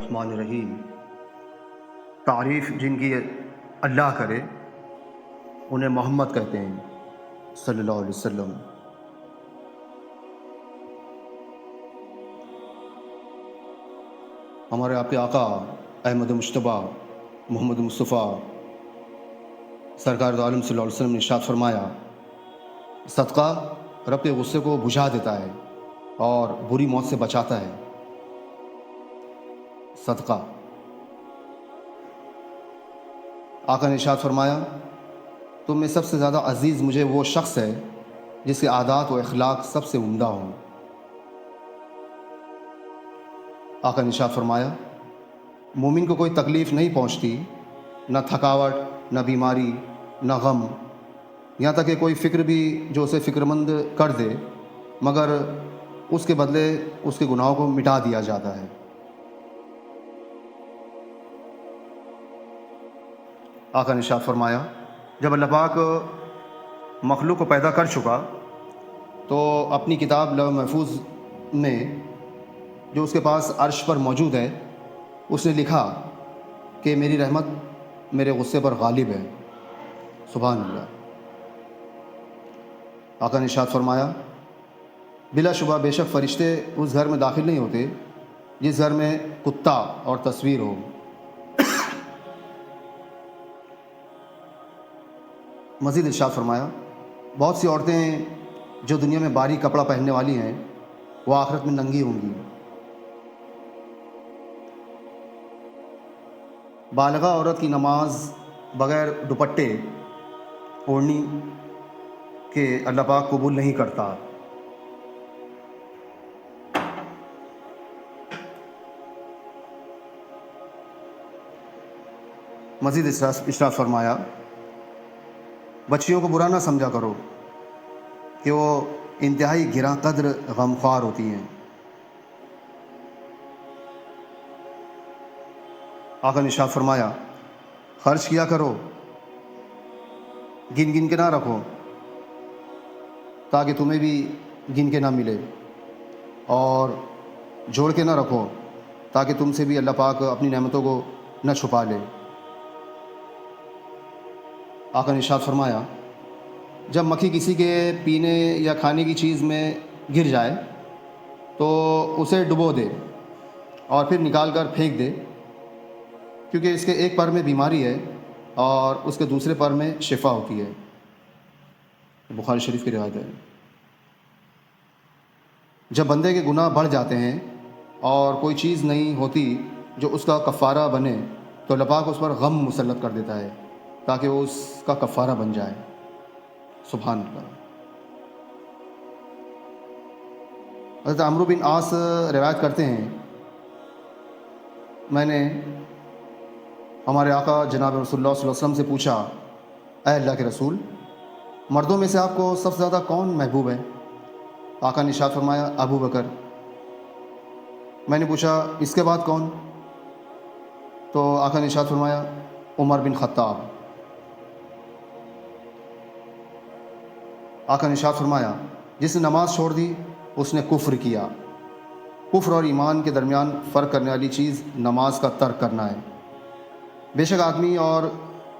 الرحمن الرحیم۔ تعریف جن کی اللہ کرے انہیں محمد کہتے ہیں صلی اللہ علیہ وسلم۔ ہمارے آپ کے آقا احمد مجتبیٰ محمد مصطفیٰ سرکار دو عالم صلی اللہ علیہ وسلم نے ارشاد فرمایا، صدقہ رب کے غصے کو بجھا دیتا ہے اور بری موت سے بچاتا ہے۔ صدقہ۔ آقا نے ارشاد فرمایا، تم میں سب سے زیادہ عزیز مجھے وہ شخص ہے جس کے عادات و اخلاق سب سے عمدہ ہوں۔ آقا نے ارشاد فرمایا، مومن کو کوئی تکلیف نہیں پہنچتی، نہ تھکاوٹ، نہ بیماری، نہ غم، یہاں تک کہ کوئی فکر بھی جو اسے فکر مند کر دے، مگر اس کے بدلے اس کے گناہوں کو مٹا دیا جاتا ہے۔ آقا نے ارشاد فرمایا، جب اللہ پاک مخلوق کو پیدا کر چکا تو اپنی کتاب لوح محفوظ میں جو اس کے پاس عرش پر موجود ہے، اس نے لکھا کہ میری رحمت میرے غصے پر غالب ہے۔ سبحان اللہ۔ آقا نے ارشاد فرمایا، بلا شبہ بے شک فرشتے اس گھر میں داخل نہیں ہوتے جس گھر میں کتا اور تصویر ہو۔ مزید ارشاد فرمایا، بہت سی عورتیں جو دنیا میں باریک کپڑا پہننے والی ہیں وہ آخرت میں ننگی ہوں گی۔ بالغہ عورت کی نماز بغیر دوپٹے اوڑھنی کے اللہ پاک قبول نہیں کرتا۔ مزید ارشاد فرمایا، بچیوں کو برا نہ سمجھا کرو کہ وہ انتہائی گراں قدر غمخوار ہوتی ہیں۔ آقا نے ارشاد فرمایا، خرچ کیا کرو، گن گن کے نہ رکھو تاکہ تمہیں بھی گن کے نہ ملے، اور جوڑ کے نہ رکھو تاکہ تم سے بھی اللہ پاک اپنی نعمتوں کو نہ چھپا لے۔ آقا نے ارشاد فرمایا، جب مکھی کسی کے پینے یا کھانے کی چیز میں گر جائے تو اسے ڈبو دے اور پھر نکال کر پھینک دے، کیونکہ اس کے ایک پر میں بیماری ہے اور اس کے دوسرے پر میں شفا ہوتی ہے۔ بخاری شریف کی روایت ہے۔ جب بندے کے گناہ بڑھ جاتے ہیں اور کوئی چیز نہیں ہوتی جو اس کا کفارہ بنے تو اللہ پاک اس پر غم مسلط کر دیتا ہے تاکہ وہ اس کا کفارہ بن جائے۔ سبحان اللہ۔ حضرت عمرو بن عاص روایت کرتے ہیں، میں نے ہمارے آقا جناب رسول اللہ صلی اللہ علیہ وسلم سے پوچھا، اے اللہ کے رسول، مردوں میں سے آپ کو سب سے زیادہ کون محبوب ہے؟ آقا نے ارشاد فرمایا، ابو بکر۔ میں نے پوچھا، اس کے بعد کون؟ تو آقا نے ارشاد فرمایا، عمر بن خطاب۔ آقا نے ارشاد فرمایا، جس نے نماز چھوڑ دی اس نے کفر کیا۔ کفر اور ایمان کے درمیان فرق کرنے والی چیز نماز کا ترک کرنا ہے۔ بے شک آدمی اور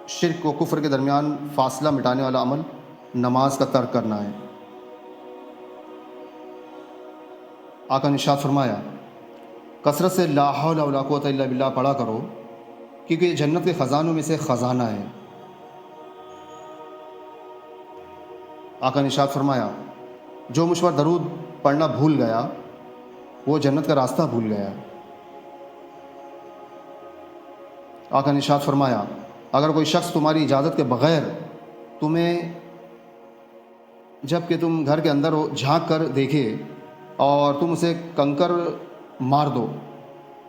شرک و کفر کے درمیان فاصلہ مٹانے والا عمل نماز کا ترک کرنا ہے۔ آقا نے ارشاد فرمایا، کثرت سے لا حول ولا قوت الا باللہ پڑھا کرو، کیونکہ یہ جنت کے خزانوں میں سے خزانہ ہے۔ آقا نے ارشاد فرمایا، جو مجھ پر درود پڑھنا بھول گیا وہ جنت کا راستہ بھول گیا۔ آقا نے ارشاد فرمایا، اگر کوئی شخص تمہاری اجازت کے بغیر تمہیں جب کہ تم گھر کے اندر ہو جھانک کر دیکھے اور تم اسے کنکر مار دو،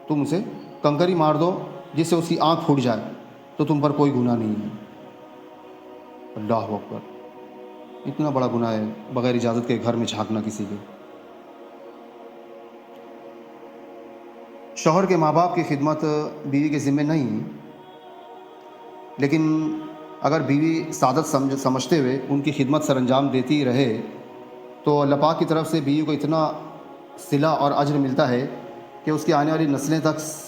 تم اسے کنکر ہی مار دو جس سے اس کی آنکھ پھوٹ جائے تو تم پر کوئی گناہ نہیں ہے۔ اللہ اکبر۔ اتنا بڑا گناہ ہے بغیر اجازت کے گھر میں جھانکنا کسی کے۔ شوہر کے ماں باپ کی خدمت بیوی کے ذمہ نہیں، لیکن اگر بیوی سعادت سمجھتے ہوئے ان کی خدمت سر انجام دیتی رہے تو اللہ پاک کی طرف سے بیوی کو اتنا صلہ اور اجر ملتا ہے کہ اس کی آنے والی نسلیں تک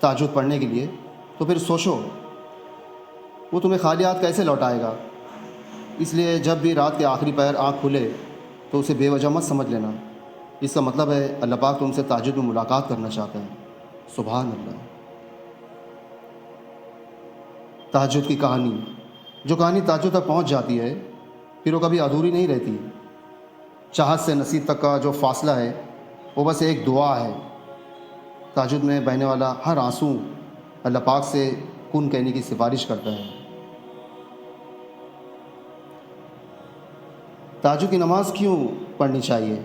تہجد پڑھنے کے لیے، تو پھر سوچو وہ تمہیں خالی ہاتھ کیسے لوٹائے گا۔ اس لیے جب بھی رات کے آخری پہر آنکھ کھلے تو اسے بے وجہ مت سمجھ لینا، اس کا مطلب ہے اللہ پاک تم سے تہجد میں ملاقات کرنا چاہتا ہے۔ سبحان اللہ۔ تہجد کی کہانی، جو کہانی تہجد تک پہنچ جاتی ہے پھر وہ کبھی ادھوری نہیں رہتی۔ چاہت سے نصیب تک کا جو فاصلہ ہے وہ بس ایک دعا ہے۔ تہجد میں بہنے والا ہر آنسو اللہ پاک سے کن کہنے کی سفارش کرتا ہے۔ تہجد کی نماز کیوں پڑھنی چاہیے؟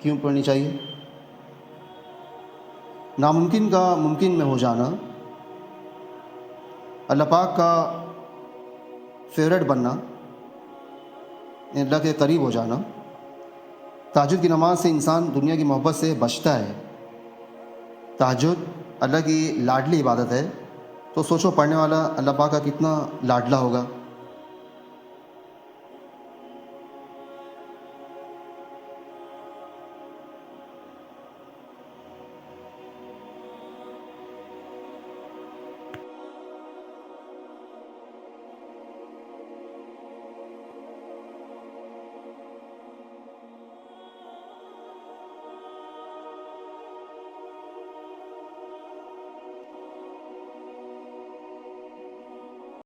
کیوں پڑھنی چاہیے؟ ناممکن کا ممکن میں ہو جانا، اللہ پاک کا فیورٹ بننا، اللہ کے قریب ہو جانا۔ تہجد کی نماز سے انسان دنیا کی محبت سے بچتا ہے۔ تہجد اللہ کی لاڈلی عبادت ہے، تو سوچو پڑھنے والا اللہ پاک کا کتنا لاڈلا ہوگا۔